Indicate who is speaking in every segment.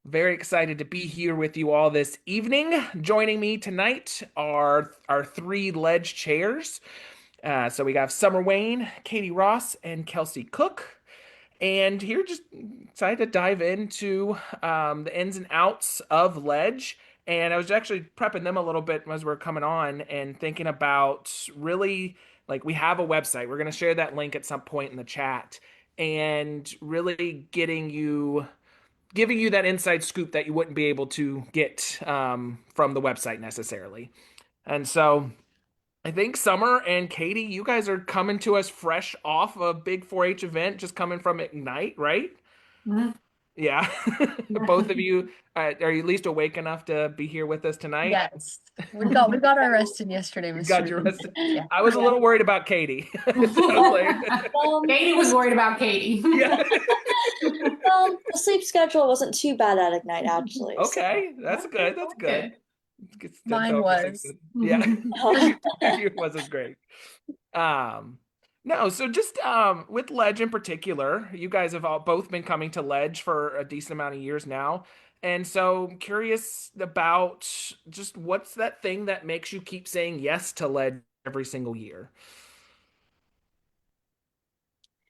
Speaker 1: Very excited to be here with you all this evening. Joining me tonight are our three ledge chairs. So we got Summer Wayne, Katie Ross, and Kelsey Cook. And here, just excited to dive into the ins and outs of ledge. And I was actually prepping them a little bit as we're coming on and thinking about really like we have a website. We're going to share that link at some point in the chat and really giving you that inside scoop that you wouldn't be able to get from the website necessarily. And so I think Summer and Katie, you guys are coming to us fresh off a big 4-H event, just coming from Ignite, right?
Speaker 2: Mhm.
Speaker 1: Yeah. Both of you, are you at least awake enough to be here with us tonight?
Speaker 2: Yes. We got our rest in yesterday,
Speaker 1: You
Speaker 2: Mr.
Speaker 1: got your
Speaker 2: Reed.
Speaker 1: rest.
Speaker 2: Yeah.
Speaker 1: I was a little worried about Katie. It sounds like,
Speaker 3: Katie was worried about Katie.
Speaker 1: yeah.
Speaker 4: The sleep schedule wasn't too bad at Ignite, actually. So,
Speaker 1: Okay, that's good. That's good.
Speaker 3: Good.
Speaker 1: It's good to
Speaker 2: Mine
Speaker 1: always say
Speaker 2: was.
Speaker 1: good. Yeah, yours wasn't great. Um, no, so just with Ledge in particular, you guys have all both been coming to Ledge for a decent amount of years now. And so I'm curious about just what's that thing that makes you keep saying yes to Ledge every single year?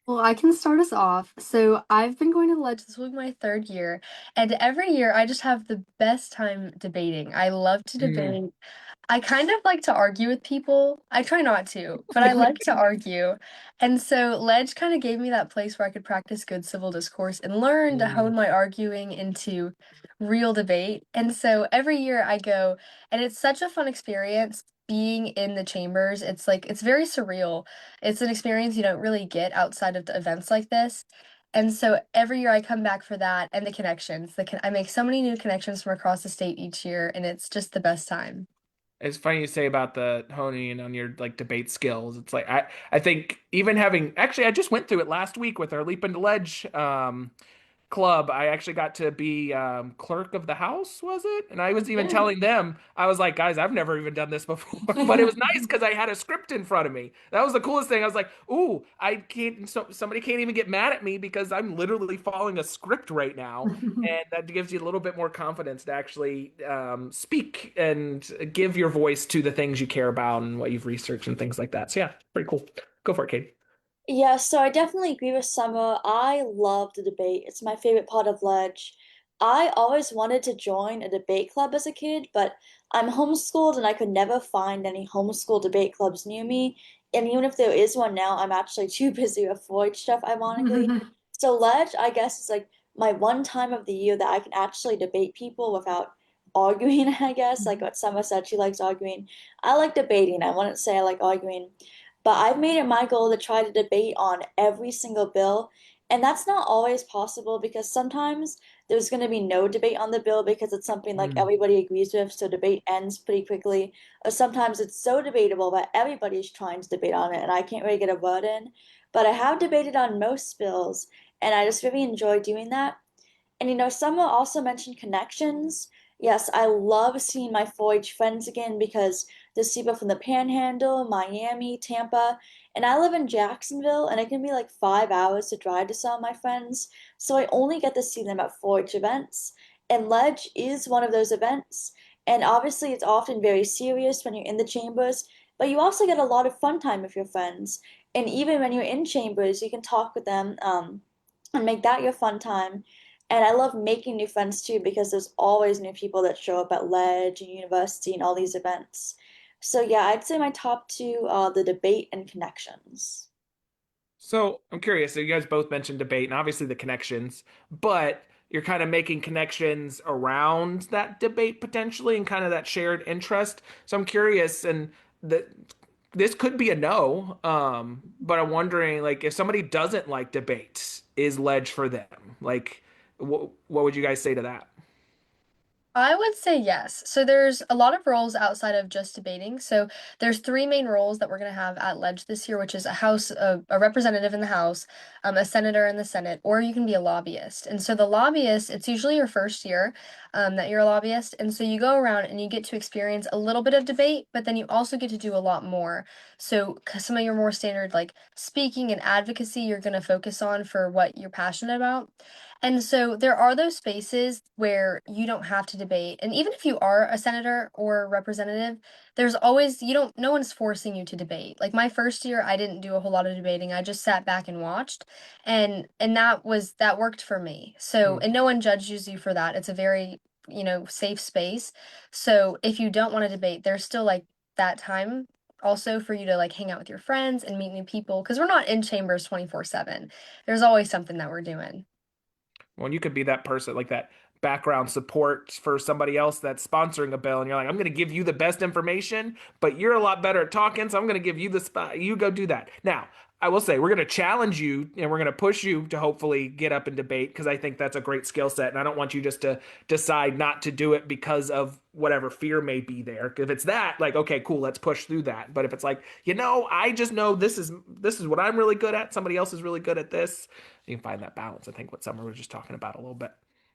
Speaker 2: Well, I can start us off. So I've been going to Ledge, this will be my third year, and every year I just have the best time debating. I love to
Speaker 1: Mm.
Speaker 2: debate. I kind of like to argue with people. I try not to, but I like to argue. And so Ledge kind of gave me that place where I could practice good civil discourse and learn to
Speaker 1: Mm.
Speaker 2: hone my arguing into real debate. And so every year I go, and it's such a fun experience being in the chambers. It's like, it's very surreal. It's an experience you don't really get outside of the events like this. And so every year I come back for that and the connections. I make so many new connections from across the state each year, and it's just the best time.
Speaker 1: It's funny you say about the honing on your like debate skills. It's like I think even having actually I just went through it last week with our Leap into Ledge club. I actually got to be clerk of the house, was it? And I was even
Speaker 3: Yeah.
Speaker 1: telling them, I was like, guys, I've never even done this before. But it was nice because I had a script in front of me. That was the coolest thing. I was like, ooh, I can't, so somebody can't even get mad at me because I'm literally following a script right now. And that gives you a little bit more confidence to actually speak and give your voice to the things you care about and what you've researched and things like that. So yeah, pretty cool. Go for it, Katie.
Speaker 4: yeah, so I definitely agree with Summer. I love the debate. It's my favorite part of Ledge. I always wanted to join a debate club as a kid, but I'm homeschooled and I could never find any homeschool debate clubs near me. And even if there is one now, I'm actually too busy with 4-H stuff, ironically. So Ledge, I guess, is like my one time of the year that I can actually debate people without arguing, I guess. Like what Summer said, she likes arguing. I like debating. I wouldn't say I like arguing. But I've made it my goal to try to debate on every single bill. And that's not always possible because sometimes there's going to be no debate on the bill because it's something like
Speaker 1: Mm.
Speaker 4: everybody agrees with, so debate ends pretty quickly. Or sometimes it's so debatable that everybody's trying to debate on it and I can't really get a word in. But I have debated on most bills and I just really enjoy doing that. And someone also mentioned connections. Yes, I love seeing my 4-H friends again because there's people from the Panhandle, Miami, Tampa, and I live in Jacksonville, and it can be like 5 hours to drive to some of my friends. So I only get to see them at 4-H events. And Ledge is one of those events. And obviously, it's often very serious when you're in the chambers, but you also get a lot of fun time with your friends. And even when you're in chambers, you can talk with them and make that your fun time. And I love making new friends too because there's always new people that show up at Ledge and University and all these events. So yeah, I'd say my top two are the debate and connections.
Speaker 1: So I'm curious. So you guys both mentioned debate and obviously the connections, but you're kind of making connections around that debate potentially and kind of that shared interest. So I'm curious, and that this could be a no, but I'm wondering like if somebody doesn't like debate, is Ledge for them? Like, what would you guys say to that?
Speaker 2: I would say yes. So there's a lot of roles outside of just debating. So there's three main roles that we're going to have at Ledge this year, which is a representative in the House, a senator in the Senate, or you can be a lobbyist. And so the lobbyist, it's usually your first year that you're a lobbyist. And so you go around and you get to experience a little bit of debate, but then you also get to do a lot more. So some of your more standard like speaking and advocacy, you're going to focus on for what you're passionate about. And so there are those spaces where you don't have to debate. And even if you are a senator or a representative, there's always, you don't, no one's forcing you to debate. Like my first year, I didn't do a whole lot of debating. I just sat back and watched. And that worked for me. So,
Speaker 1: Hmm.
Speaker 2: and no one judges you for that. It's a very, safe space. So if you don't want to debate, there's still like that time also for you to like hang out with your friends and meet new people because we're not in chambers 24/7. There's always something that we're doing.
Speaker 1: When you could be that person, like that background support for somebody else that's sponsoring a bill, and you're like, I'm going to give you the best information, but you're a lot better at talking, so I'm going to give you the spot. You go do that. Now, I will say we're going to challenge you and we're going to push you to hopefully get up and debate because I think that's a great skill set, and I don't want you just to decide not to do it because of whatever fear may be there. If it's that, like, okay, cool, let's push through that. But if it's like, I just know this is what I'm really good at. Somebody else is really good at this. You can find that balance. I think what Summer was just talking about a little bit.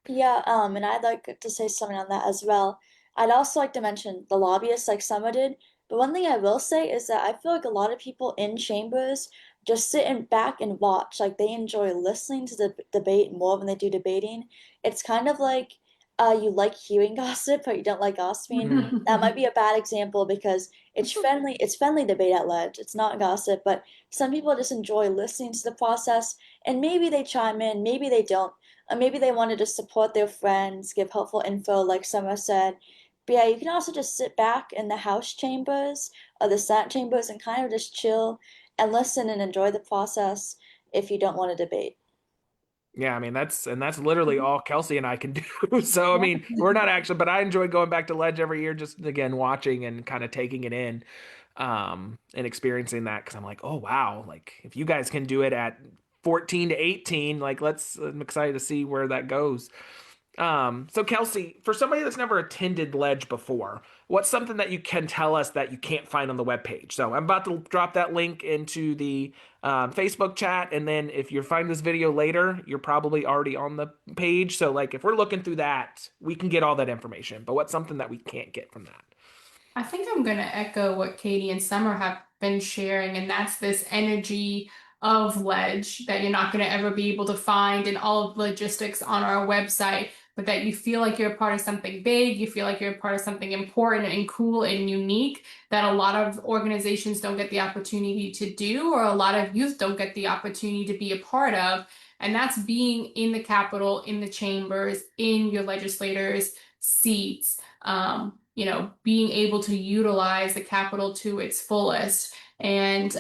Speaker 4: Yeah, and I'd like to say something on that as well. I'd also like to mention the lobbyists like Summer did, but one thing I will say is that I feel like a lot of people in chambers just sit in back and watch. Like they enjoy listening to the debate more than they do debating. It's kind of like you like hearing gossip, but you don't like gossiping.
Speaker 1: Mm.
Speaker 4: That might be a bad example because it's friendly debate at Ledge. It's not gossip, but some people just enjoy listening to the process and maybe they chime in, maybe they don't. Maybe they wanted to support their friends, give helpful info, like Summer said. But yeah, you can also just sit back in the House chambers or the Senate chambers and kind of just chill and listen and enjoy the process if you don't want to debate.
Speaker 1: Yeah, I mean that's literally all Kelsey and I can do. So I
Speaker 4: Yeah.
Speaker 1: mean, we're not actually, but I enjoy going back to Ledge every year, just again watching and kind of taking it in, and experiencing that because I'm like, oh wow, like if you guys can do it at 14 to 18, like I'm excited to see where that goes. So Kelsey, for somebody that's never attended Ledge before, what's something that you can tell us that you can't find on the webpage? So I'm about to drop that link into the Facebook chat, and then if you find this video later, you're probably already on the page. So like if we're looking through that, we can get all that information. But what's something that we can't get from that?
Speaker 3: I think I'm going to echo what Katie and Summer have been sharing, and that's this energy of ledge that you're not going to ever be able to find in all of the logistics on our website, but that you feel like you're a part of something big, you feel like you're a part of something important and cool and unique that a lot of organizations don't get the opportunity to do, or a lot of youth don't get the opportunity to be a part of. And that's being in the Capitol, in the chambers, in your legislators' seats, being able to utilize the capital to its fullest. And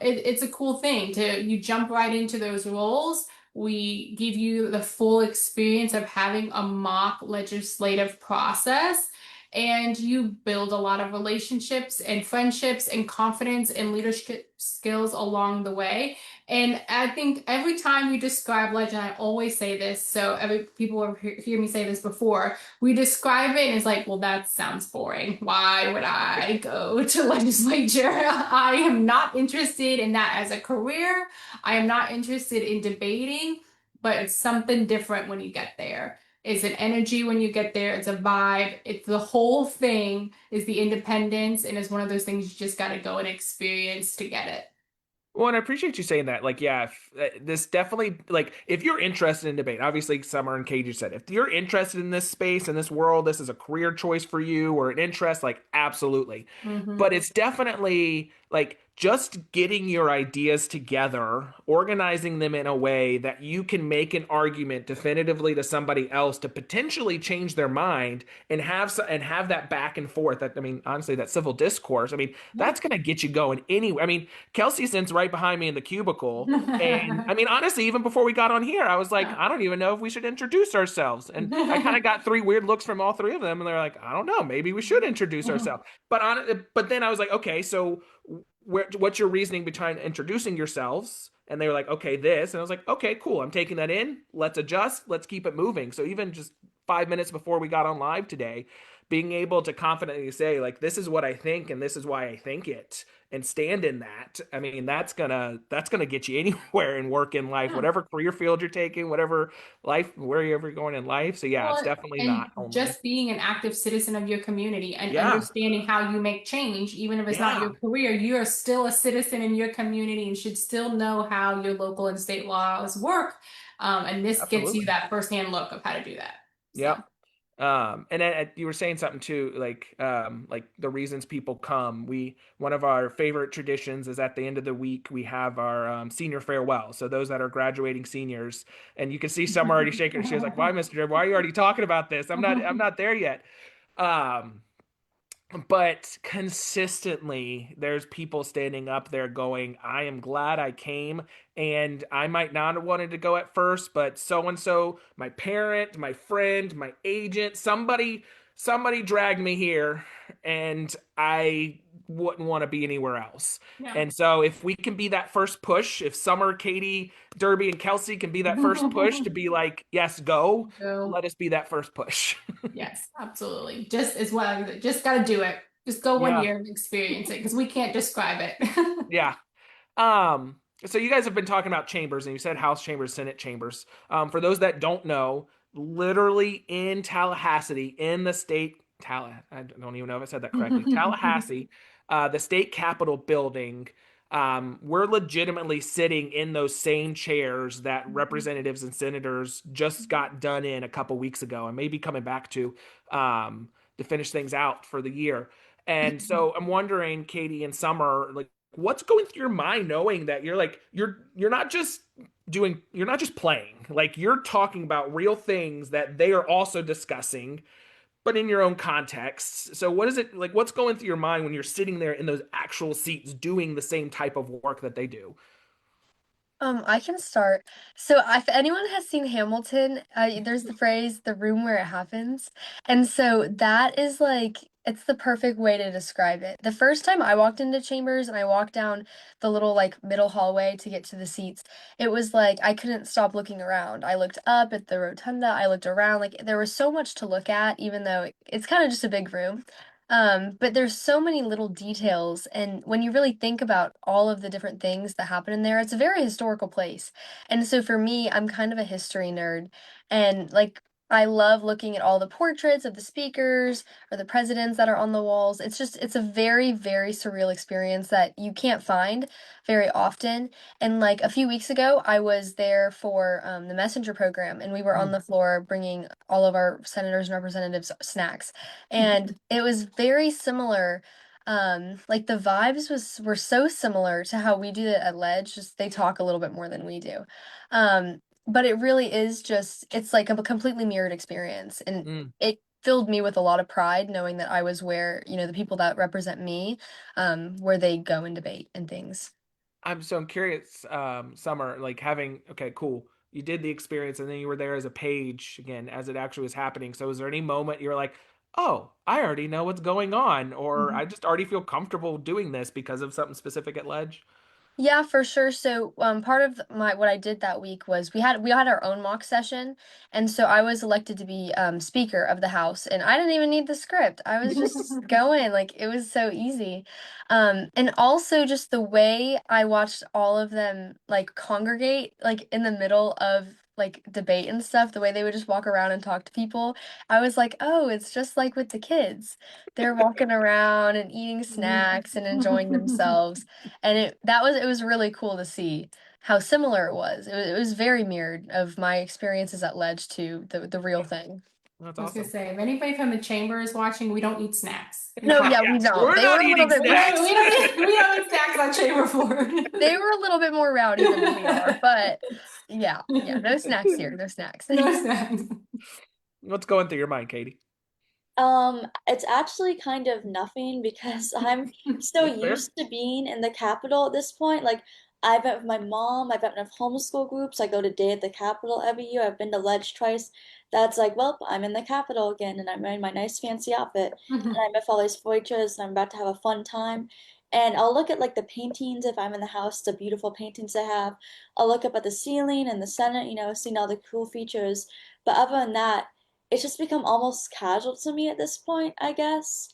Speaker 3: it's a cool thing you jump right into those roles. We give you the full experience of having a mock legislative process. And you build a lot of relationships and friendships and confidence and leadership skills along the way. And I think every time you describe legend, I always say this, so every people have hear me say this before. We describe it and it's like, well, that sounds boring. Why would I go to legislature? I am not interested in that as a career. I am not interested in debating, but it's something different when you get there. It's an energy when you get there. It's a vibe. It's the whole thing is the independence, and it's one of those things you just got to go and experience to get it.
Speaker 1: Well, and I appreciate you saying that. Like, yeah, this definitely, like, if you're interested in debate, obviously, Summer and Cage said, if you're interested in this space, in this world, this is a career choice for you or an interest, like, absolutely.
Speaker 3: Mm-hmm.
Speaker 1: But it's definitely like just getting your ideas together, organizing them in a way that you can make an argument definitively to somebody else to potentially change their mind and have that back and forth. That I mean, honestly, that civil discourse. I mean,
Speaker 3: Yeah.
Speaker 1: that's going to get you going anyway. I mean, Kelsey sits right behind me in the cubicle. And I mean, honestly, even before we got on here, I was like, I don't even know if we should introduce ourselves. And I kind of got three weird looks from all three of them. And they're like, I don't know, maybe we should introduce ourselves. But then I was like, okay, so what's your reasoning behind introducing yourselves? And they were like, okay, this. And I was like, okay, cool. I'm taking that in. Let's adjust. Let's keep it moving. So even just 5 minutes before we got on live today, being able to confidently say, like, this is what I think and this is why I think it and stand in that. I mean, that's gonna get you anywhere and work in life,
Speaker 3: Yeah.
Speaker 1: whatever career field you're taking, whatever life, wherever you're going in life. So yeah, it's
Speaker 3: Well,
Speaker 1: definitely
Speaker 3: and
Speaker 1: not only.
Speaker 3: just being an active citizen of your community and
Speaker 1: Yeah.
Speaker 3: understanding how you make change, even if it's not
Speaker 1: Yeah.
Speaker 3: your career, you are still a citizen in your community and should still know how your local and state laws work. And this gets you
Speaker 1: Absolutely.
Speaker 3: that firsthand look of how to do that. So.
Speaker 1: Yep. And then you were saying something too, like the reasons people come. One of our favorite traditions is at the end of the week we have our senior farewell. So those that are graduating seniors, and you can see some already shaking. She was like, "Why, Mr. Jeb? Why are you already talking about this? I'm not there yet." Um, but consistently there's people standing up there going, I am glad I came, and I might not have wanted to go at first, but so and so, my parent, my friend, my agent, somebody dragged me here, and I wouldn't want to be anywhere else.
Speaker 3: Yeah.
Speaker 1: And so if we can be that first push, if Summer, Katie, Derby, and Kelsey can be that first push to be like, yes, go,
Speaker 3: So,
Speaker 1: let us be that first push.
Speaker 3: yes, absolutely. Just as well, just got to do it. Just go one
Speaker 1: Yeah.
Speaker 3: year and experience it because we can't describe it.
Speaker 1: Yeah. So you guys have been talking about chambers, and you said House chambers, Senate chambers. For those that don't know, literally in Tallahassee, in the state, I don't even know if I said that correctly. Tallahassee, the state capitol building. We're legitimately sitting in those same chairs that representatives and senators just got done in a couple weeks ago, and maybe coming back to finish things out for the year. And so I'm wondering, Katie and Summer, like, what's going through your mind knowing that you're not just you're not just playing, like you're talking about real things that they are also discussing, but in your own contexts. So what is it like, what's going through your mind when you're sitting there in those actual seats doing the same type of work that they do?
Speaker 2: I can start. So, if anyone has seen Hamilton, there's the phrase "the room where it happens," and so that is like it's the perfect way to describe it. The first time I walked into Chambers and I walked down the little like middle hallway to get to the seats, it was like I couldn't stop looking around. I looked up at the rotunda, I looked around, like there was so much to look at, even though it's kind of just a big room. But there's so many little details, and when you really think about all of the different things that happen in there, it's a very historical place. And so for me, I'm kind of a history nerd, and like I love looking at all the portraits of the speakers or the presidents that are on the walls. It's a very, very surreal experience that you can't find very often. And like a few weeks ago, I was there for the messenger program, and we were on
Speaker 1: Mm,
Speaker 2: the floor bringing all of our senators and representatives snacks. And it was very similar. Like the vibes were so similar to how we do it at Ledge, just they talk a little bit more than we do. But it really is just it's like a completely mirrored experience. And
Speaker 1: mm.
Speaker 2: it filled me with a lot of pride knowing that I was where, the people that represent me, where they go and debate and things.
Speaker 1: I'm curious, Summer, like having, okay, cool. You did the experience and then you were there as a page again as it actually was happening. So is there any moment you're like, oh, I already know what's going on, or I just already feel comfortable doing this because of something specific at Ledge?
Speaker 2: Yeah, for sure. So, part of my what I did that week was we had our own mock session, and so I was elected to be speaker of the house, and I didn't even need the script. I was just going, like it was so easy. And also just the way I watched all of them like congregate like in the middle of like debate and stuff, the way they would just walk around and talk to people. I was like, "Oh, it's just like with the kids. They're walking around and eating snacks and enjoying themselves." And it was really cool to see how similar it was. It was very mirrored of my experiences at Ledge to the real thing.
Speaker 1: That's
Speaker 3: I was gonna
Speaker 1: awesome.
Speaker 3: say, if anybody from the chamber is watching, we don't eat snacks.
Speaker 2: No, yeah,
Speaker 1: Yeah,
Speaker 2: we don't.
Speaker 1: we're
Speaker 2: They were
Speaker 1: not
Speaker 2: a little
Speaker 1: eating
Speaker 2: bit
Speaker 3: We don't,
Speaker 1: snacks.
Speaker 3: we don't eat, we don't eat snacks on chamber floor.
Speaker 2: they were a little bit more rowdy than we are, but yeah, yeah, no snacks here, no snacks.
Speaker 3: No snacks.
Speaker 1: What's going through your mind, Katie?
Speaker 4: It's actually kind of nothing because I'm so
Speaker 1: That's fair.
Speaker 4: used to being in the Capitol at this point. Like, I've been with my mom, I've been with homeschool groups, I go to day at the Capitol every year, I've been to Ledge twice. That's like, well, I'm in the Capitol again, and I'm wearing my nice fancy outfit, and I'm with all these voyagers, and I'm about to have a fun time. And I'll look at like the paintings if I'm in the house, the beautiful paintings they have. I'll look up at the ceiling and the Senate, seeing all the cool features. But other than that, it's just become almost casual to me at this point, I guess.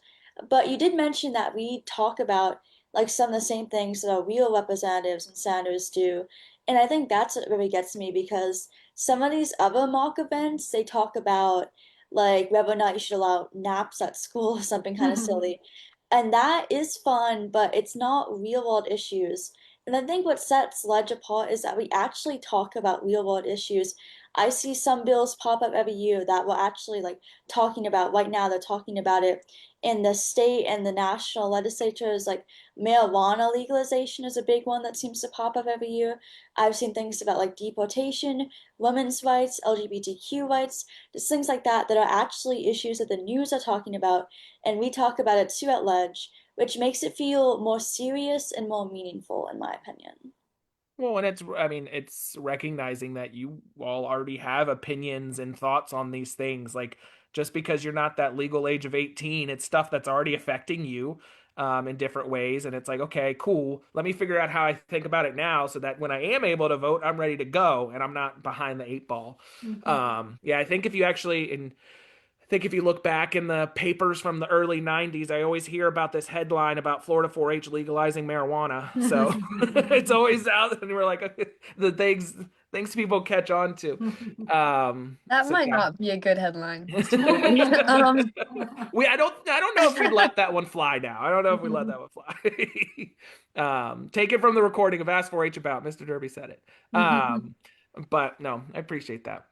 Speaker 4: But you did mention that we talk about like some of the same things that our real representatives and senators do. And I think that's what really gets me because some of these other mock events, they talk about like whether or not you should allow naps at school or something kind of silly. And that is fun, but it's not real world issues. And I think what sets Ledge apart is that we actually talk about real world issues. I see some bills pop up every year that we're actually like talking about right now. They're talking about it in the state and the national legislatures. Like marijuana legalization is a big one that seems to pop up every year. I've seen things about like deportation, women's rights, LGBTQ rights, just things like that that are actually issues that the news are talking about, and we talk about it too at Ledge, which makes it feel more serious and more meaningful, in my opinion.
Speaker 1: Well, and I mean, it's recognizing that you all already have opinions and thoughts on these things. Like, just because you're not that legal age of 18, it's stuff that's already affecting you in different ways. And it's like, okay, cool. Let me figure out how I think about it now so that when I am able to vote, I'm ready to go and I'm not behind the eight ball.
Speaker 3: Mhm.
Speaker 1: Yeah, I think if you actually, and I think if you look back in the papers from the early 90s, I always hear about this headline about Florida 4-H legalizing marijuana. So it's always out, and we're like the things people catch on to.
Speaker 2: That
Speaker 1: So
Speaker 2: might
Speaker 1: yeah.
Speaker 2: not be a good headline, Mr. Derby.
Speaker 1: I don't know if we'd let that one fly now. I don't know if we let that one fly. Take it from the recording of Ask 4-H About. Mr. Derby said it. But no, I appreciate that.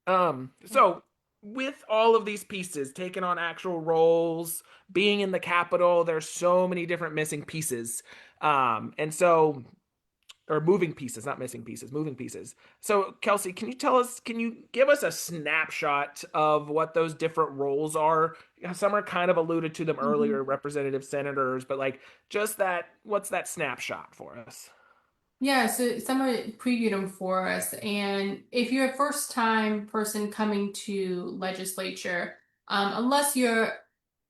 Speaker 1: So with all of these pieces, taking on actual roles, being in the Capitol, there's so many different missing pieces. And so, or moving pieces, not missing pieces, moving pieces. So, Kelsey, can you give us a snapshot of what those different roles are? Some are kind of alluded to them
Speaker 3: Mhm.
Speaker 1: earlier, representative senators, but like just that, what's that snapshot for us?
Speaker 3: Yeah, so Summer previewed them for us. And if you're a first time person coming to legislature, unless you're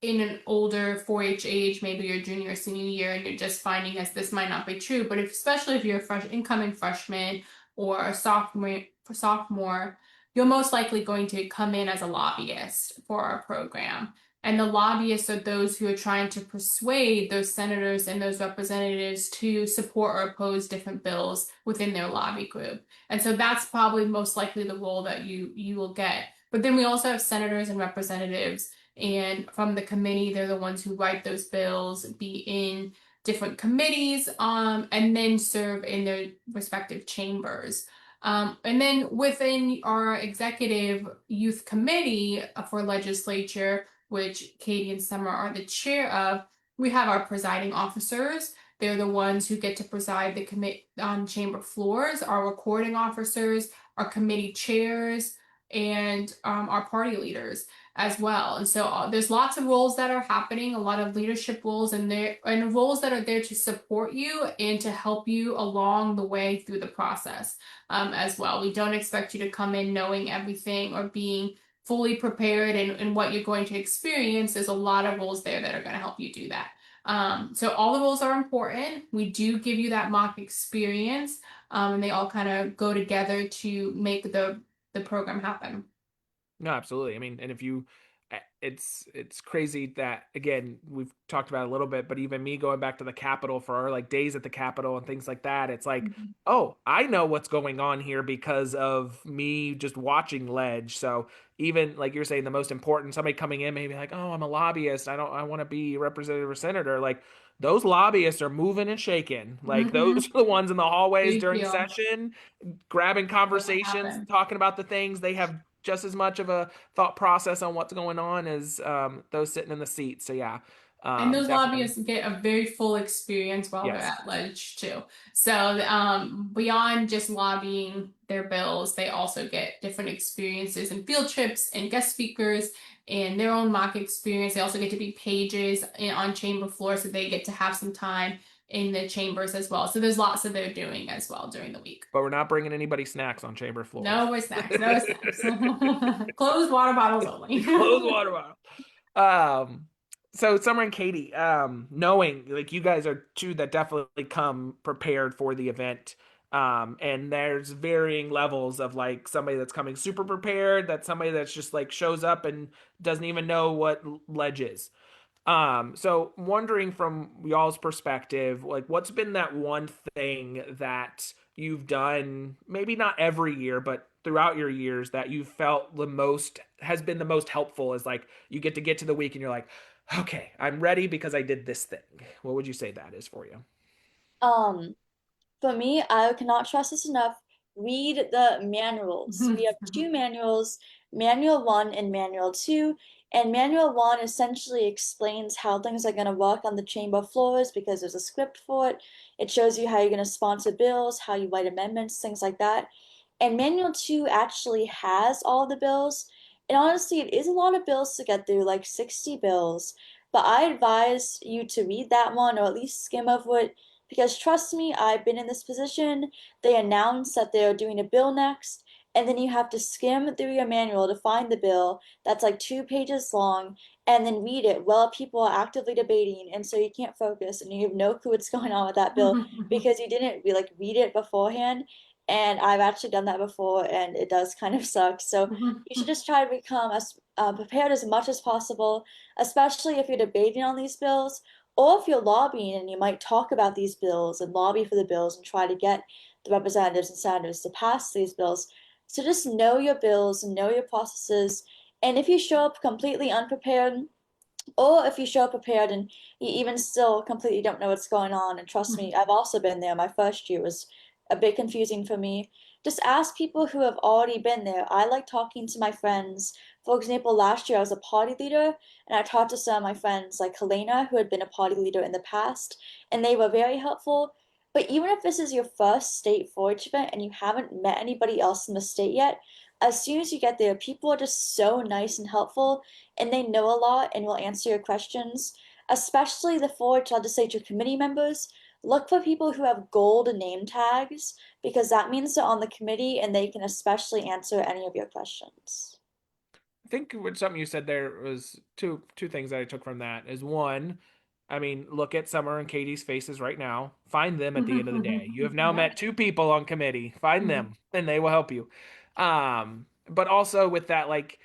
Speaker 3: in an older 4-H age, maybe you're junior or senior year, and you're just finding us, this might not be true. But especially if you're a fresh incoming freshman or a sophomore, you're most likely going to come in as a lobbyist for our program. And the lobbyists are those who are trying to persuade those senators and those representatives to support or oppose different bills within their lobby group. And so that's probably most likely the role that you will get. But then we also have senators and representatives, and from the committee, they're the ones who write those bills, be in different committees, and then serve in their respective chambers. And then within our executive youth committee for legislature, which Katie and Summer are the chair of, we have our presiding officers. They're the ones who get to preside the commit on chamber floors, our recording officers, our committee chairs, and our party leaders as well. And so there's lots of roles that are happening, a lot of leadership roles, and roles that are there to support you and to help you along the way through the process as well. We don't expect you to come in knowing everything or being fully prepared and what you're going to experience. There's a lot of roles there that are going to help you do that. So all the roles are important. We do give you that mock experience, and they all kind of go together to make the program happen.
Speaker 1: No, absolutely. I mean, and if you, it's crazy that again we've talked about it a little bit, but even me going back to the Capitol for our like days at the Capitol and things like that, it's like,
Speaker 3: Mhm.
Speaker 1: oh, I know what's going on here because of me just watching Ledge. So even like you're saying, the most important, somebody coming in maybe like, oh, I'm a lobbyist, I want to be a representative or senator, like. Those lobbyists are moving and shaking. Like those
Speaker 3: Mhm.
Speaker 1: are the ones in the hallways
Speaker 3: Big
Speaker 1: during
Speaker 3: deal.
Speaker 1: session, grabbing
Speaker 3: Make it
Speaker 1: conversations,
Speaker 3: happen.
Speaker 1: talking about the things. They have just as much of a thought process on what's going on as those sitting in the seat. So yeah,
Speaker 3: And those
Speaker 1: definitely
Speaker 3: lobbyists get a very full experience while they're
Speaker 1: yes.
Speaker 3: at Ledge too. So beyond just lobbying their bills, they also get different experiences and field trips and guest speakers and their own mock experience. They also get to be pages on chamber floor, so they get to have some time in the chambers as well. So there's lots that they're doing as well during the week.
Speaker 1: But we're not bringing anybody snacks on chamber floors.
Speaker 3: No more snacks, no snacks. Closed water bottles only.
Speaker 1: Close water bottle. Um, so Summer and Katie, knowing like you guys are two that definitely come prepared for the event. And there's varying levels of like somebody that's coming super prepared, that somebody that's just like shows up and doesn't even know what ledge is. So wondering from y'all's perspective, like what's been that one thing that you've done, maybe not every year, but throughout your years that you felt the most has been the most helpful is like you get to the week and you're like, okay, I'm ready because I did this thing. What would you say that is for you?
Speaker 4: For me, I cannot stress this enough. Read the manuals. We have two manuals, Manual 1 and Manual 2. And Manual 1 essentially explains how things are going to work on the chamber floors because there's a script for it. It shows you how you're going to sponsor bills, how you write amendments, things like that. And Manual 2 actually has all the bills. And honestly, it is a lot of bills to get through, like 60 bills. But I advise you to read that one or at least skim over it because trust me, I've been in this position. They announce that they're doing a bill next, and then you have to skim through your manual to find the bill that's like 2 pages long and then read it while people are actively debating. And so you can't focus and you have no clue what's going on with that bill because you didn't like read it beforehand. And I've actually done that before, and it does kind of suck. So you should just try to become as prepared as much as possible, especially if you're debating on these bills or if you're lobbying and you might talk about these bills and lobby for the bills and try to get the representatives and senators to pass these bills. So just know your bills and know your processes. And if you show up completely unprepared, or if you show up prepared and you even still completely don't know what's going on, and trust me, I've also been there. My first year was a bit confusing for me. Just ask people who have already been there. I like talking to my friends. For example, last year I was a party leader, and I talked to some of my friends like Helena, who had been a party leader in the past, and they were very helpful. But even if this is your first state 4-H event and you haven't met anybody else in the state yet, as soon as you get there, people are just so nice and helpful and they know a lot and will answer your questions, especially the 4-H legislature committee members. Look for people who have gold name tags because that means they're on the committee and they can especially answer any of your questions.
Speaker 1: I think what something you said there was two things that I took from that is one, I mean, look at Summer and Katie's faces right now. Find them at the end of the day. You have now
Speaker 3: Yeah.
Speaker 1: met two people on committee. Find them and they will help you. But also with that, like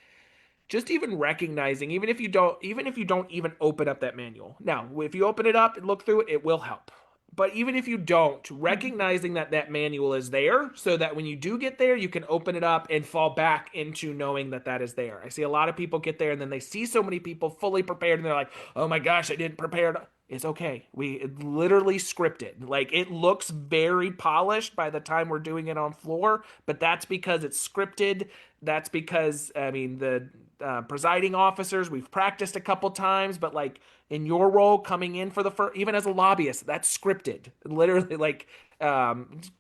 Speaker 1: just even recognizing, even if you don't even open up that manual. Now, if you open it up and look through it, it will help. But even if you don't, recognizing that that manual is there so that when you do get there, you can open it up and fall back into knowing that that is there. I see a lot of people get there and then they see so many people fully prepared and they're like, oh my gosh, I didn't prepare. It's okay. We literally scripted. Like it looks very polished by the time we're doing it on floor, but that's because it's scripted. That's because, I mean, the presiding officers, we've practiced a couple times, but like in your role coming in for the first, even as a lobbyist, that's scripted. Literally, like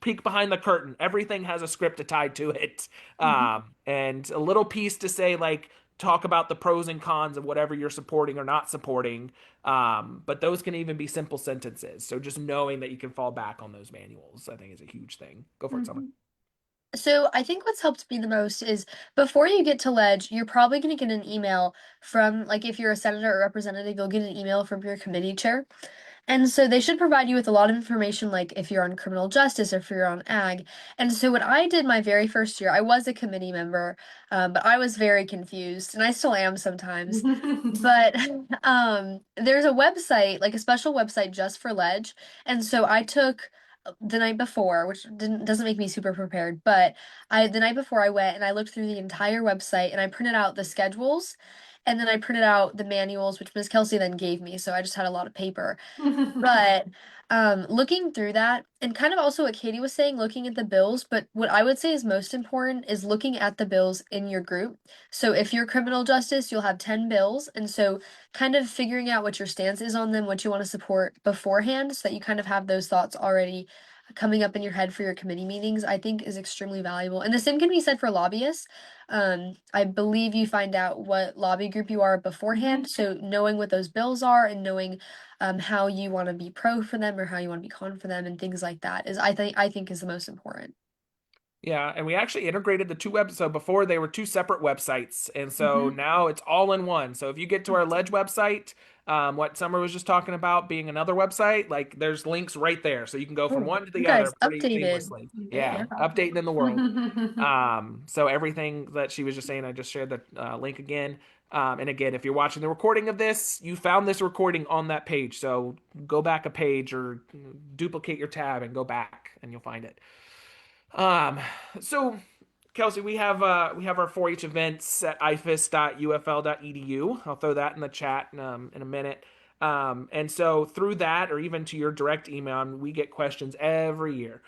Speaker 1: peek behind the curtain. Everything has a script tied to it, and a little piece to say like talk about the pros and cons of whatever you're supporting or not supporting. But those can even be simple sentences. So just knowing that you can fall back on those manuals, I think, is a huge thing. Go for it, Summer.
Speaker 2: Mhm. So I think what's helped me the most is before you get to Ledge, you're probably going to get an email from, like, if you're a senator or representative, you'll get an email from your committee chair. And so they should provide you with a lot of information, like if you're on criminal justice or if you're on ag. And so what I did my very first year, I was a committee member, but I was very confused, and I still am sometimes. But there's a website, like a special website just for Ledge. And so I took the night before, which didn't doesn't make me super prepared, but I the night before I went and I looked through the entire website and I printed out the schedules and then I printed out the manuals, which Miss Kelsey then gave me. So I just had a lot of paper. But looking through that, and kind of also what Katie was saying, looking at the bills, but what I would say is most important is looking at the bills in your group. So if you're criminal justice, you'll have 10 bills. And so kind of figuring out what your stance is on them, what you want to support beforehand, so that you kind of have those thoughts already coming up in your head for your committee meetings, I think is extremely valuable. And the same can be said for lobbyists. I believe you find out what lobby group you are beforehand. So knowing what those bills are and knowing how you want to be pro for them or how you want to be con for them and things like that is I think is the most important.
Speaker 1: Yeah, and we actually integrated the two websites. So before they were two separate websites, and so now it's all in one. So if you get to our Ledge website, what Summer was just talking about being another website, like there's links right there, so you can go from
Speaker 2: Oh,
Speaker 1: one to
Speaker 2: you
Speaker 1: the other
Speaker 2: guys
Speaker 1: pretty
Speaker 2: updated.
Speaker 1: seamlessly.
Speaker 3: Very
Speaker 1: Yeah,
Speaker 2: Yeah.
Speaker 1: updating in the world.
Speaker 3: helpful.
Speaker 1: So everything that she was just saying, I just shared the link again. And again, if you're watching the recording of this, you found this recording on that page. So go back a page or duplicate your tab and go back, and you'll find it. Um, so Kelsey, we have our 4-H events at ifis.ufl.edu. I'll throw that in the chat in a minute. And so through that, or even to your direct email, we get questions every year,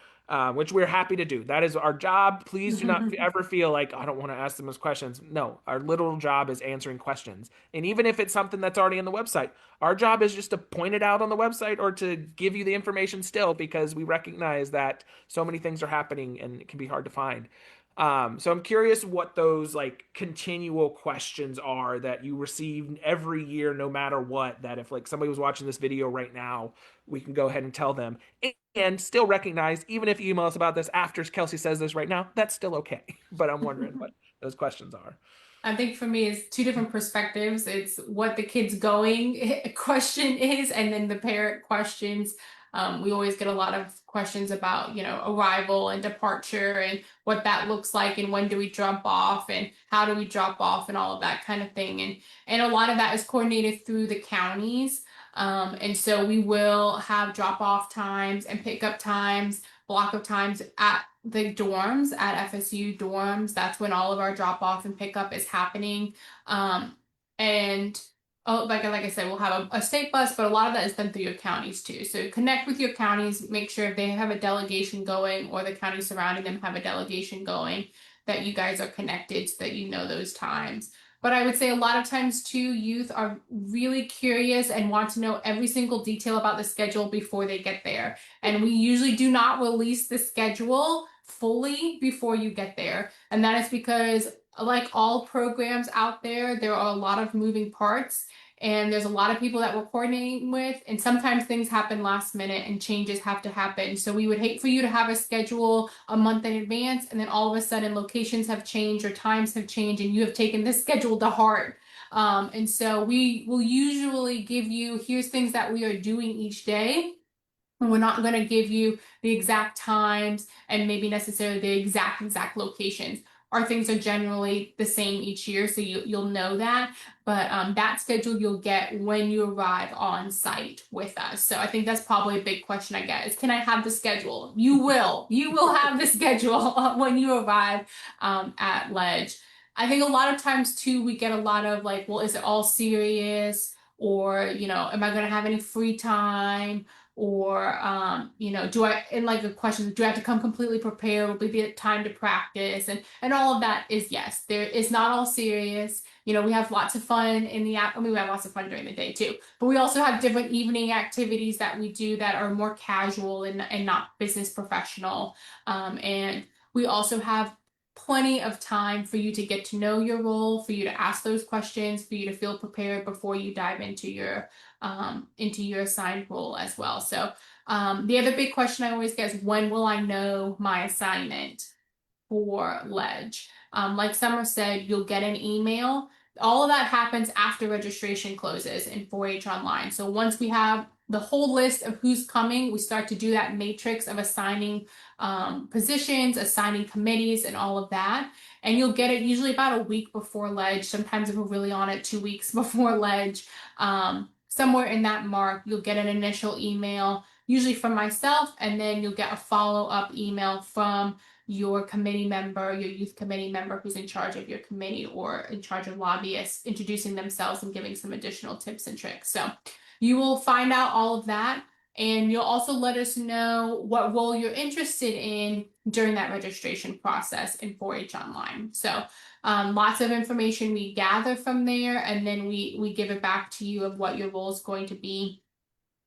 Speaker 1: which we're happy to do. That is our job. Please do not ever feel like I don't want to ask them those questions. No, our literal job is answering questions. And even if it's something that's already on the website, our job is just to point it out on the website or to give you the information still, because we recognize that so many things are happening and it can be hard to find. So I'm curious what those like continual questions are that you receive every year, no matter what, that if like somebody was watching this video right now, we can go ahead and tell them and still recognize, even if you email us about this after Kelsey says this right now, that's still okay. But I'm wondering what those questions are.
Speaker 3: I think for me, it's two different perspectives. It's what the kid's going question is, and then the parent questions. We always get a lot of questions about, arrival and departure and what that looks like, and when do we drop off, and how do we drop off, and all of that kind of thing. And a lot of that is coordinated through the counties. And so we will have drop off times and pickup times, block of times at the dorms, at FSU dorms. That's when all of our drop off and pickup is happening. And oh, like I said, we'll have a state bus, but a lot of that is done through your counties too. So connect with your counties, make sure if they have a delegation going or the counties surrounding them have a delegation going, that you guys are connected so that you know those times. But I would say a lot of times too, youth are really curious and want to know every single detail about the schedule before they get there. And we usually do not release the schedule fully before you get there. And that is because, like all programs out there, there are a lot of moving parts, and there's a lot of people that we're coordinating with. And sometimes things happen last minute and changes have to happen. So we would hate for you to have a schedule a month in advance, and then all of a sudden locations have changed or times have changed, and you have taken this schedule to heart. And so we will usually give you, here's things that we are doing each day. And we're not going to give you the exact times and maybe necessarily the exact locations. Our things are generally the same each year, so you'll know that. But that schedule you'll get when you arrive on site with us. So I think that's probably a big question I get is, can I have the schedule? You will. You will have the schedule when you arrive at Ledge. I think a lot of times too, we get a lot of like, well, is it all serious? Or, am I going to have any free time? Or do I, and like a question, do I have to come completely prepared? Will be time to practice? And all of that is yes, there is not all serious. We have lots of fun in the app. I mean, we have lots of fun during the day too, but we also have different evening activities that we do that are more casual and not business professional. And we also have plenty of time for you to get to know your role, for you to ask those questions, for you to feel prepared before you dive into your assigned role as well. So the other big question I always get is, when will I know my assignment for Ledge? Like Summer said, you'll get an email. All of that happens after registration closes in 4-H Online. So once we have the whole list of who's coming, we start to do that matrix of assigning positions, assigning committees, and all of that. And you'll get it usually about a week before Ledge. Sometimes if we're really on it, 2 weeks before Ledge. Somewhere in that mark, you'll get an initial email, usually from myself, and then you'll get a follow-up email from your committee member, your youth committee member who's in charge of your committee or in charge of lobbyists, introducing themselves and giving some additional tips and tricks. So you will find out all of that, and you'll also let us know what role you're interested in during that registration process in 4-H Online. So lots of information we gather from there, and then we give it back to you of what your role is going to be.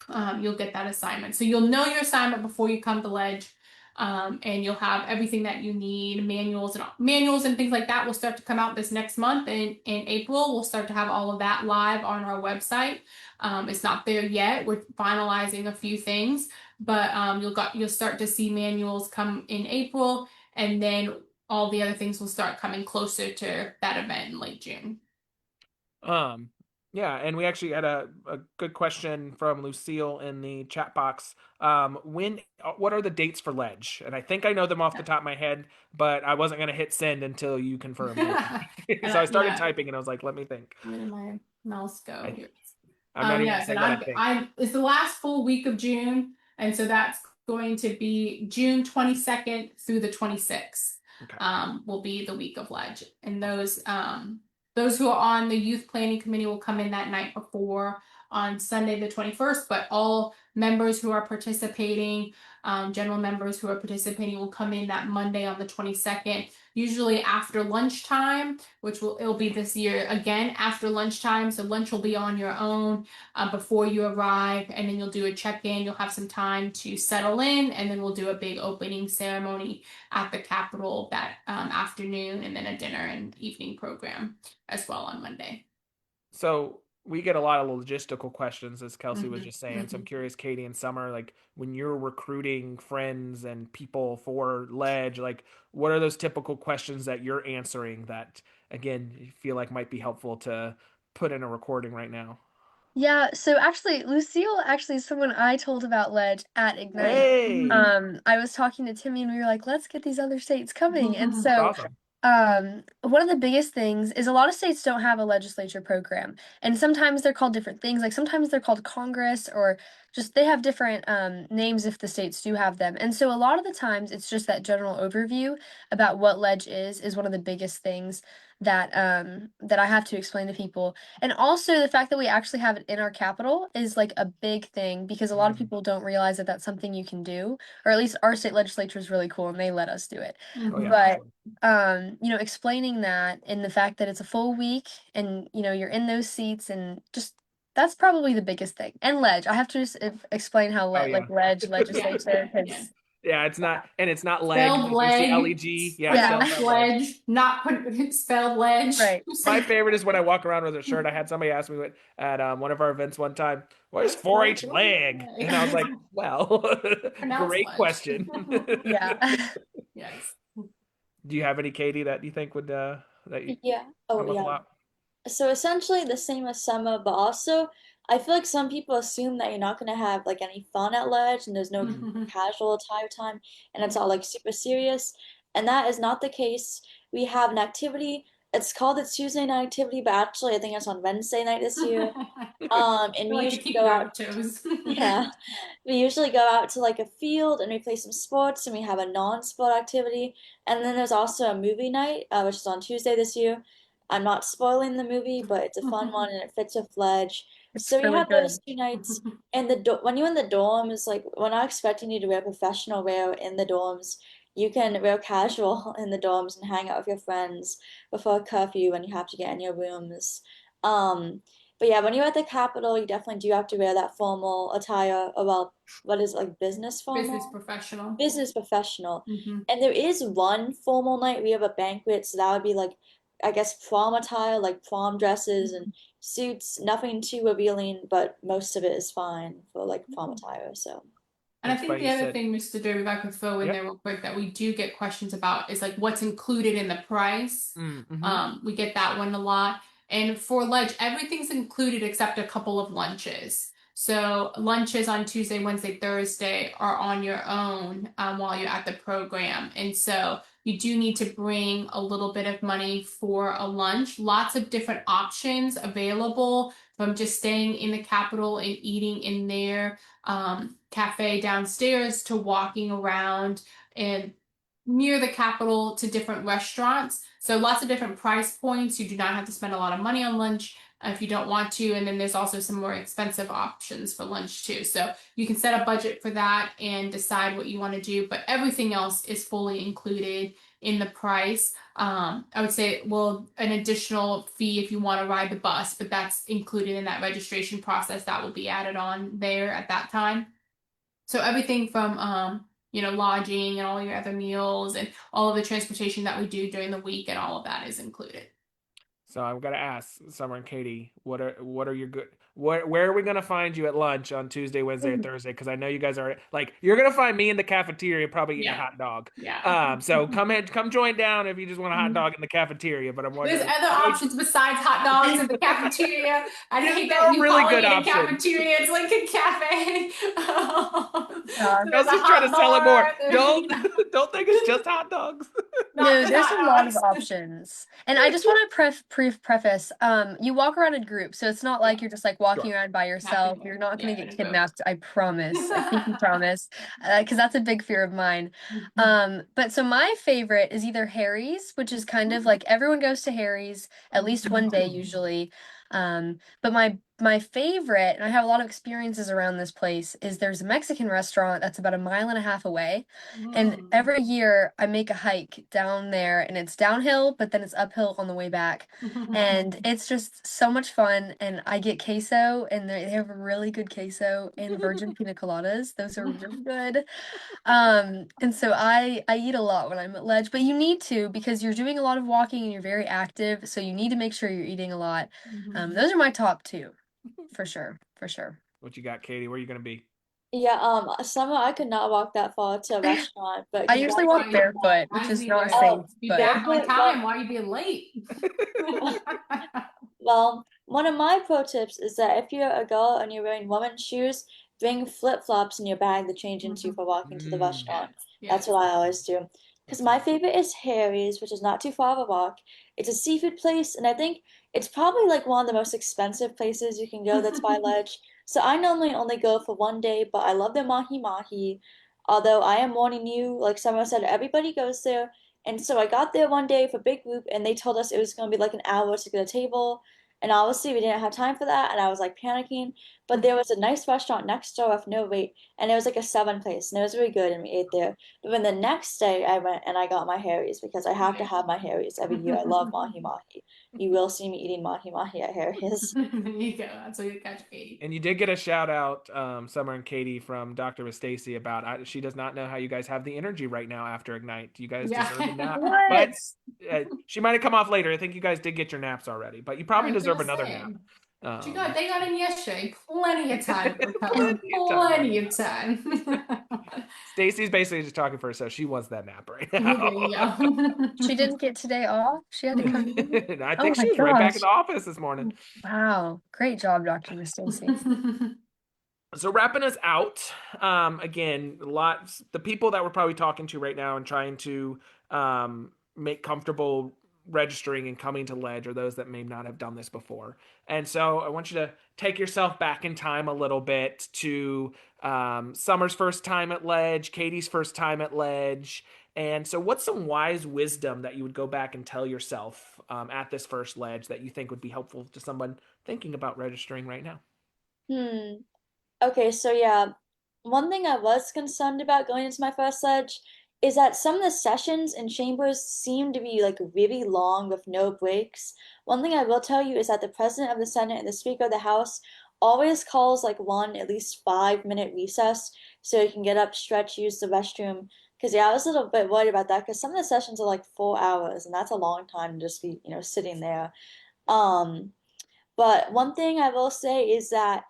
Speaker 3: You'll get that assignment. So you'll know your assignment before you come to Ledge. And you'll have everything that you need, manuals and things like that will start to come out this next month. In April, we'll start to have all of that live on our website. It's not there yet. We're finalizing a few things, but you'll start to see manuals come in April, and then all the other things will start coming closer to that event in late June.
Speaker 1: Um, yeah, and we actually had a good question from Lucille in the chat box. What are the dates for Ledge? And I think I know them off the top of my head, but I wasn't going to hit send until you confirmed. So I started typing and I was like, let me think.
Speaker 3: Where did my mouse go? Here.
Speaker 1: I'm not even
Speaker 3: Yes,
Speaker 1: saying
Speaker 3: and
Speaker 1: what I think.
Speaker 3: it's the last full week of June, and so that's going to be June 22nd through the 26th.
Speaker 1: Okay.
Speaker 3: Will be the week of Ledge, and those who are on the youth planning committee will come in that night before. on Sunday the 21st, but all members who are participating, general members who are participating will come in that Monday on the 22nd, usually after lunchtime, which it'll be this year again after lunchtime. So lunch will be on your own before you arrive, and then you'll do a check-in. You'll have some time to settle in, and then we'll do a big opening ceremony at the Capitol that afternoon, and then a dinner and evening program as well on Monday.
Speaker 1: So we get a lot of logistical questions, as Kelsey was
Speaker 3: Mhm,
Speaker 1: just saying. So I'm
Speaker 3: mhm.
Speaker 1: curious, Katie and Summer, like when you're recruiting friends and people for Ledge, like what are those typical questions that you're answering that, again, you feel like might be helpful to put in a recording right now?
Speaker 2: Yeah, so actually, Lucille actually is someone I told about Ledge at Ignite.
Speaker 1: Hey,
Speaker 2: I was talking to Timmy and we were like, let's get these other states coming. And
Speaker 1: that's
Speaker 2: so,
Speaker 1: awesome.
Speaker 2: one of the biggest things is a lot of states don't have a legislature program. And sometimes they're called different things. Like sometimes they're called Congress or just they have different names if the states do have them. And so a lot of the times it's just that general overview about what Ledge is one of the biggest things that I have to explain to people. And also the fact that we actually have it in our capital is like a big thing because a lot of
Speaker 1: Mm.
Speaker 2: people don't realize that that's something you can do, or at least our state legislature is really cool and they let us do it.
Speaker 1: Oh yeah, for
Speaker 3: Mhm.
Speaker 2: But
Speaker 1: sure.
Speaker 2: explaining that and the fact that it's a full week and you're in those seats and just that's probably the biggest thing. And ledge, I have to just explain how
Speaker 1: Oh
Speaker 2: like
Speaker 1: yeah.
Speaker 2: ledge
Speaker 3: Yeah,
Speaker 2: legislature
Speaker 3: yeah.
Speaker 2: because
Speaker 1: Yeah, it's not, and it's not leg,
Speaker 3: Spelled
Speaker 1: like you see
Speaker 3: leg,
Speaker 1: leg. Yeah, it's
Speaker 2: yeah,
Speaker 1: spelled
Speaker 3: slash
Speaker 1: out ledge.
Speaker 3: ledge, not put spelled ledge.
Speaker 2: right.
Speaker 1: My favorite is when I walk around with a shirt. I had somebody ask me at one of our events one time, "Where's 4-H leg?" And I was like, "Well,
Speaker 3: Pronounce
Speaker 1: great
Speaker 3: ledge.
Speaker 1: question."
Speaker 2: Yeah.
Speaker 3: Yes.
Speaker 1: Do you have any, Katie, that you think would that you
Speaker 4: Yeah. Oh,
Speaker 1: come up a
Speaker 4: yeah.
Speaker 1: lot?
Speaker 4: So essentially the same as summer, but also I feel like some people assume that you're not gonna have like any fun at Ledge and there's no casual attire time and it's all like super serious. And that is not the case. We have an activity. It's called the Tuesday night activity, but actually I think it's on Wednesday night this year. And
Speaker 3: I
Speaker 4: we
Speaker 3: like to
Speaker 4: usually
Speaker 3: keep
Speaker 4: go
Speaker 3: you on your
Speaker 4: out,
Speaker 3: toes.
Speaker 4: yeah, we usually go out to like a field and we play some sports and we have a non-sport activity. And then there's also a movie night, which is on Tuesday this year. I'm not spoiling the movie, but it's a fun one and it fits with Ledge.
Speaker 2: It's
Speaker 4: So we
Speaker 2: really
Speaker 4: have those
Speaker 2: good.
Speaker 4: 2 nights. And when you're in the dorms, like we're not expecting you to wear professional wear in the dorms. You can wear casual in the dorms and hang out with your friends before curfew when you have to get in your rooms. Um, but yeah, when you're at the Capitol, you definitely do have to wear that formal attire. Well, what is it, like business
Speaker 3: Business
Speaker 4: formal?
Speaker 3: professional.
Speaker 4: Business professional.
Speaker 3: Hmm.
Speaker 4: And there is one formal night. We have a banquet, so that would be like, I guess, prom attire, like prom dresses and suits. Nothing too revealing, but most of it is fine for like prom attire. So.
Speaker 3: And I
Speaker 1: It's
Speaker 3: think
Speaker 1: funny
Speaker 3: the
Speaker 1: you
Speaker 3: other
Speaker 1: said,
Speaker 3: thing, Mr. Derby, if I could throw in
Speaker 1: "Yep."
Speaker 3: there real quick, that we do get questions about is like what's included in the price.
Speaker 1: Mm-hmm.
Speaker 3: We get that one a lot. And for lunch, everything's included except a couple of lunches. So lunches on Tuesday, Wednesday, Thursday are on your own while you're at the program. And so you do need to bring a little bit of money for a lunch. Lots of different options available from just staying in the Capitol and eating in there cafe downstairs to walking around and near the Capitol to different restaurants. So lots of different price points. You do not have to spend a lot of money on lunch if you don't want to. And then there's also some more expensive options for lunch too. So you can set a budget for that and decide what you want to do. But everything else is fully included in the price. I would say, well, an additional fee if you want to ride the bus, but that's included in that registration process that will be added on there at that time. So everything from lodging and all your other meals and all of the transportation that we do during the week and all of that is included.
Speaker 1: So I'm gonna ask Summer and Katie, what are your good where are we gonna find you at lunch on Tuesday, Wednesday, or Thursday? Because I know you guys are like you're gonna find me in the cafeteria probably eating a
Speaker 3: Yeah,
Speaker 1: hot dog.
Speaker 3: yeah.
Speaker 1: So come join down if you just want a hot dog in the cafeteria. But I'm
Speaker 3: There's
Speaker 1: wondering,
Speaker 3: other options besides hot dogs in the cafeteria. I hate
Speaker 1: there
Speaker 3: that
Speaker 1: are
Speaker 3: you
Speaker 1: really
Speaker 3: calling
Speaker 1: good
Speaker 3: it a
Speaker 1: options.
Speaker 3: cafeteria. It's like a cafe.
Speaker 2: Yeah.
Speaker 3: So there's a
Speaker 1: Kelsey's trying to
Speaker 3: hot
Speaker 1: sell it more.
Speaker 3: bar.
Speaker 1: Don't don't think it's just hot dogs.
Speaker 3: Not
Speaker 2: No,
Speaker 3: just
Speaker 2: there's a
Speaker 3: hot
Speaker 2: lot of
Speaker 3: dogs.
Speaker 2: options. And I just want to preface, you walk around in groups, so it's not
Speaker 3: Yeah,
Speaker 2: like you're just like walking
Speaker 1: Sure.
Speaker 2: around by
Speaker 3: happy.
Speaker 2: yourself. You're not going
Speaker 3: Yeah,
Speaker 2: to
Speaker 3: in
Speaker 2: get
Speaker 3: a boat.
Speaker 2: kidnapped, I promise. I think you promise. Because that's a big fear of mine. But so my favorite is either Harry's, which is kind of like everyone goes to Harry's at least one day usually. But my my favorite, and I have a lot of experiences around this place, is there's a Mexican restaurant that's about a mile and a half away. And
Speaker 3: Mm.
Speaker 2: every year I make a hike down there, and it's downhill, but then it's uphill on the way back. And it's just so much fun. And I get queso, and they have really good queso and virgin pina coladas. Those are really good. And so I eat a lot when I'm at Ledge, but you need to because you're doing a lot of walking and you're very active, so you need to make sure you're eating a lot. Those are my top two, for sure, for sure.
Speaker 1: What you got, Katie? Where are you gonna be?
Speaker 4: Yeah, summer I could not walk that far to a restaurant, but
Speaker 2: I usually walk
Speaker 3: Why,
Speaker 4: congratulations.
Speaker 2: barefoot, which
Speaker 3: why is
Speaker 2: is
Speaker 3: me
Speaker 2: not
Speaker 3: there?
Speaker 2: safe,
Speaker 4: Oh,
Speaker 3: Be
Speaker 2: but
Speaker 3: back on
Speaker 4: barefoot?
Speaker 3: time. Why are you being late?
Speaker 4: Well, one of my pro tips is that if you're a girl and you're wearing women's shoes, bring flip-flops in your bag to change into for walking to the
Speaker 1: Mm,
Speaker 4: restaurant.
Speaker 3: Yes,
Speaker 4: That's
Speaker 3: yes.
Speaker 4: what I always do. Because
Speaker 1: that's
Speaker 4: my
Speaker 1: good.
Speaker 4: favorite is Harry's, which is not too far of a walk. It's a seafood place, and I think it's probably like one of the most expensive places you can go that's by Ledge. So I normally only go for one day, but I love their mahi mahi. Although I am warning you, like someone said, everybody goes there. And so I got there one day for big group, and they told us it was going to be like an hour to get a table. And obviously, we didn't have time for that, and I was like panicking. But there was a nice restaurant next door with no wait, and it was like a seven place, and it was really good, and we ate there. But then the next day, I went and I got my Harry's because I have to
Speaker 3: Yeah.
Speaker 4: have my Harry's every year. I love mahi mahi. You will see me eating mahi mahi at Harry's.
Speaker 3: There you go. That's what you catch, Katie.
Speaker 1: And you did get a shout out, Summer and Katie, from Dr. Stacy about she does not know how you guys have the energy right now after Ignite. You guys
Speaker 3: Yeah.
Speaker 1: deserve a nap,
Speaker 2: what?
Speaker 1: but she might have come off later. I think you guys did get your naps already, but you probably
Speaker 3: Right,
Speaker 1: deserve
Speaker 3: just
Speaker 1: another nap.
Speaker 3: saying. They got in yesterday. Plenty of time to recover.
Speaker 1: Plenty of time for a
Speaker 3: Plenty of
Speaker 1: nap.
Speaker 3: time.
Speaker 1: Stacy's basically just talking for herself. She wants that nap right
Speaker 3: There
Speaker 1: now.
Speaker 3: you go.
Speaker 2: She didn't get today off? She had to come in?
Speaker 1: I
Speaker 2: Oh
Speaker 1: think
Speaker 2: my
Speaker 1: she was right back in
Speaker 2: gosh.
Speaker 1: the office this morning.
Speaker 2: Wow. Great job, Dr. Miss Stacy.
Speaker 1: So wrapping us out, again, lots the people that we're probably talking to right now and trying to make comfortable registering and coming to Ledge are those that may not have done this before. And so I want you to take yourself back in time a little bit to Summer's first time at Ledge, Katie's first time at Ledge. And so, what's some wise wisdom that you would go back and tell yourself at this first Ledge that you think would be helpful to someone thinking about registering right now?
Speaker 4: Hmm. Okay, so yeah, one thing I was concerned about going into my first sledge is that some of the sessions in chambers seem to be like really long with no breaks. One thing I will tell you is that the president of the Senate and the Speaker of the House always calls like one at least 5 minute recess so you can get up, stretch, use the restroom. Because yeah, I was a little bit worried about that because some of the sessions are like 4 hours and that's a long time to just be, sitting there. Um, but one thing I will say is that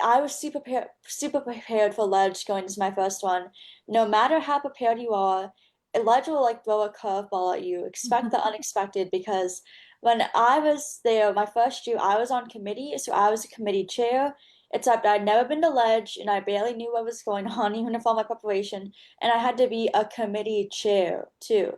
Speaker 4: I was super prepared for Ledge going into my first one. No matter how prepared you are, Ledge will like throw a curveball at you. Expect the unexpected because when I was there, my first year, I was on committee, so I was a committee chair. Except I'd never been to Ledge and I barely knew what was going on, even with all my preparation, and I had to be a committee chair too.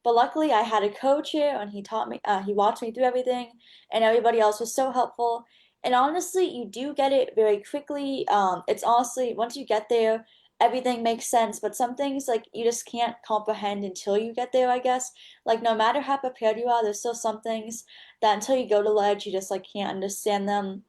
Speaker 4: But luckily, I had a co-chair and he taught me, he walked me through everything, and everybody else was so helpful. And honestly, you do get it very quickly. It's honestly, once you get there, everything makes sense. But some things, like, you just can't comprehend until you get there, I guess. Like, no matter how prepared you are, there's still some things that until you go to Ledge, you just, like, can't understand them.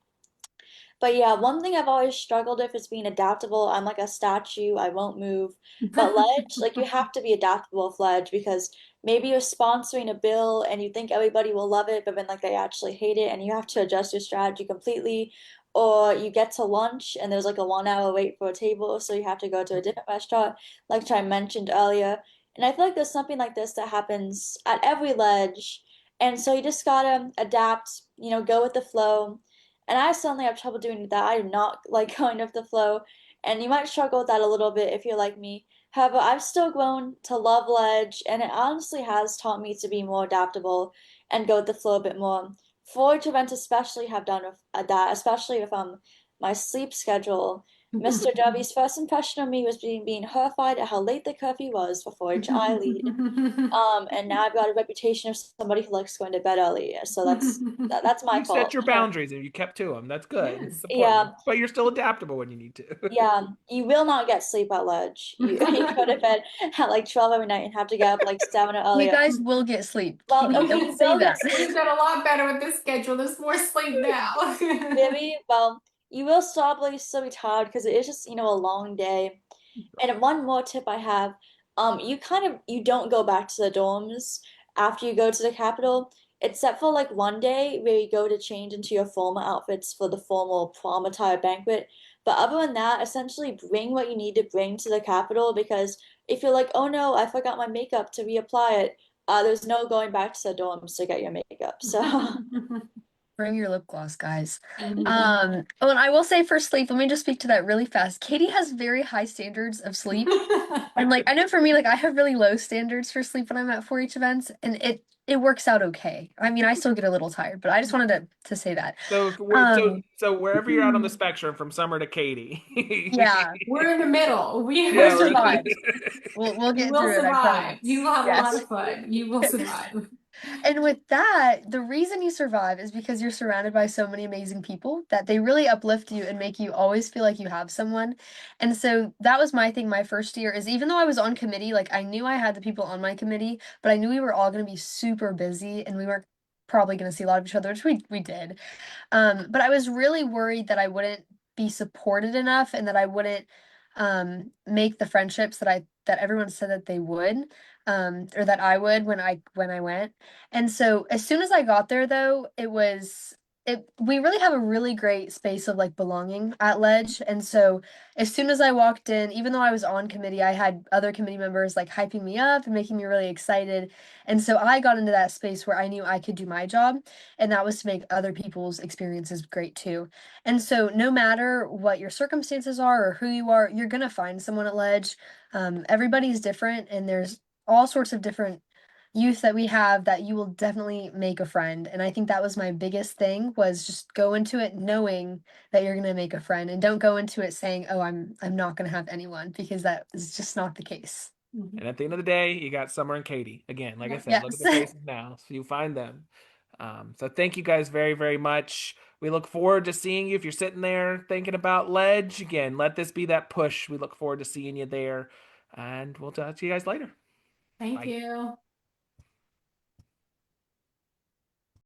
Speaker 4: But yeah, one thing I've always struggled with is being adaptable. I'm like a statue, I won't move. But Ledge, like you have to be adaptable with Ledge because maybe you're sponsoring a bill and you think everybody will love it, but then like they actually hate it and you have to adjust your strategy completely. Or you get to lunch and there's like a 1 hour wait for a table, so you have to go to a different restaurant, like I mentioned earlier. And I feel like there's something like this that happens at every Ledge. And so you just gotta adapt, go with the flow. And I suddenly have trouble doing that. I do not like going with the flow. And you might struggle with that a little bit if you're like me. However, I've still grown to love Ledge, and it honestly has taught me to be more adaptable and go with the flow a bit more. Forage events especially have done with that, especially with my sleep schedule. Mr. Darby's first impression of me was being horrified at how late the curfew was before each eye lead. And now I've got a reputation of somebody who likes going to bed early. So that's my
Speaker 1: You set
Speaker 4: fault.
Speaker 1: your boundaries and you kept to them. That's good.
Speaker 3: Yes.
Speaker 1: It's important.
Speaker 4: Yeah,
Speaker 1: But you're still adaptable when you need to.
Speaker 4: yeah. You will not get sleep at Ledge. You go to bed at like 12 every night and have to get up like 7 or
Speaker 2: You
Speaker 4: earlier.
Speaker 2: guys will get sleep.
Speaker 4: Well,
Speaker 2: Katie,
Speaker 4: okay,
Speaker 2: don't
Speaker 4: you
Speaker 2: say
Speaker 4: will get
Speaker 2: that.
Speaker 3: We've
Speaker 4: sleep.
Speaker 3: done a lot better with this schedule. There's more sleep now.
Speaker 4: Really? Well, you will probably still be tired because it is just, a long day. And one more tip I have, you don't go back to the dorms after you go to the Capitol, except for like one day where you go to change into your formal outfits for the formal prom attire banquet. But other than that, essentially bring what you need to bring to the Capitol because if you're like, oh no, I forgot my makeup to reapply it, there's no going back to the dorms to get your makeup. So
Speaker 2: Bring your lip gloss, guys. Oh, and I will say for sleep, let me just speak to that really fast. Katie has very high standards of sleep. And like I know for me, like I have really low standards for sleep when I'm at 4-H events, and it works out okay. I mean, I still get a little tired, but I just wanted to say that. Um,
Speaker 1: So wherever you're at on the spectrum, from Summer to Katie.
Speaker 2: yeah,
Speaker 3: We're in the middle.
Speaker 2: we'll
Speaker 1: Yeah,
Speaker 2: survive. We'll
Speaker 3: You
Speaker 2: get
Speaker 3: will
Speaker 2: through it, I
Speaker 3: survive. You
Speaker 2: promise.
Speaker 3: will have a lot
Speaker 2: Yes.
Speaker 3: of fun. You will survive.
Speaker 2: And with that, the reason you survive is because you're surrounded by so many amazing people that they really uplift you and make you always feel like you have someone. And so that was my thing my first year is even though I was on committee, like I knew I had the people on my committee, but I knew we were all going to be super busy and we weren't probably going to see a lot of each other, which we did. But I was really worried that I wouldn't be supported enough and that I wouldn't make the friendships that everyone said that they would, or that I would when I went. And so as soon as I got there though, we really have a really great space of like belonging at Ledge. And so as soon as I walked in, even though I was on committee, I had other committee members like hyping me up and making me really excited. And so I got into that space where I knew I could do my job, and that was to make other people's experiences great too. And so no matter what your circumstances are or who you are, you're gonna find someone at Ledge. Everybody's different, and there's all sorts of different youth that we have that you will definitely make a friend. And I think that was my biggest thing was just go into it knowing that you're gonna make a friend, and don't go into it saying, "Oh, I'm not gonna have anyone," because that is just not the case.
Speaker 1: And at the end of the day, you got Summer and Katie. Again, like I said, look at
Speaker 2: Yes.
Speaker 1: the faces now. So you find them. So thank you guys very, very much. We look forward to seeing you if you're sitting there thinking about Ledge. Again, let this be that push. We look forward to seeing you there. And we'll talk to you guys later.
Speaker 3: Thank
Speaker 1: Bye.
Speaker 3: you.